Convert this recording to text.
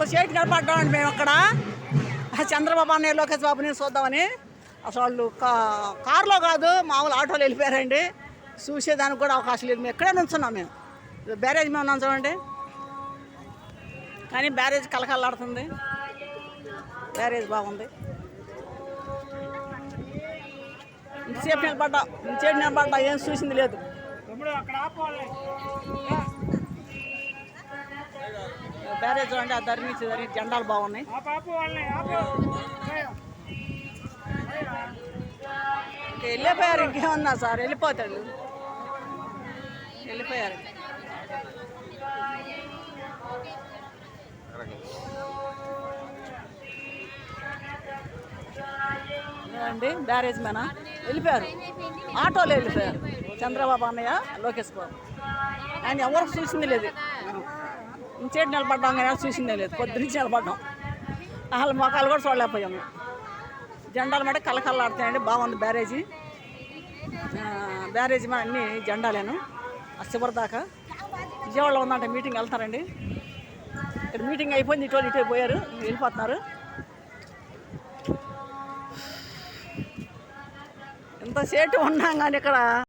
ఎంతసేపు నిలబడ్డామండి మేము అక్కడ. చంద్రబాబు అన్నయ్య లోకేష్ బాబుని చూద్దామని. అసలు వాళ్ళు కారులో కాదు, మామూలు ఆటోలో వెళ్ళిపోయారండి. చూసేదానికి కూడా అవకాశం లేదు. మేము ఎక్కడే నుంచున్నాం. మేము బ్యారేజ్ మేము నుంచామండి, కానీ బ్యారేజ్ కలకల్లాడుతుంది. బ్యారేజ్ బాగుంది. ఇంతసేపు నిలబడ్డా ఏం చూసింది లేదు. బ్యారేజ్ అంటే ఆ ధర నుంచి జెండాలు బాగున్నాయి. వెళ్ళిపోయారు. ఇంకేమన్నా సార్, వెళ్ళిపోతాడు. వెళ్ళిపోయారు. అండి బ్యారేజ్ మేనా వెళ్ళిపోయారు, ఆటోలో వెళ్ళిపోయారు. చంద్రబాబు అన్నయ్య లోకేష్ బాబు ఆయన ఎవరికి చూసింది లేదు. ఇంచేటి నిలబడ్డాం కానీ చూసిందే లేదు. పొద్దునుంచి నిలబడ్డాం, అసలు మొక్కలు కూడా చూడలేకపోయాము. జెండాలు మాట కలకల్లాడుతాయండి. బాగుంది బ్యారేజీ. బ్యారేజీ మా అన్ని జెండాలేను. ఆ చివరి దాకా విజయవాడలో ఉందంటే మీటింగ్ వెళ్తారండి. ఇక్కడ మీటింగ్ అయిపోయింది. ఇటు పోయారు, వెళ్ళిపోతున్నారు. ఎంతసేపు ఉన్నాం కానీ ఇక్కడ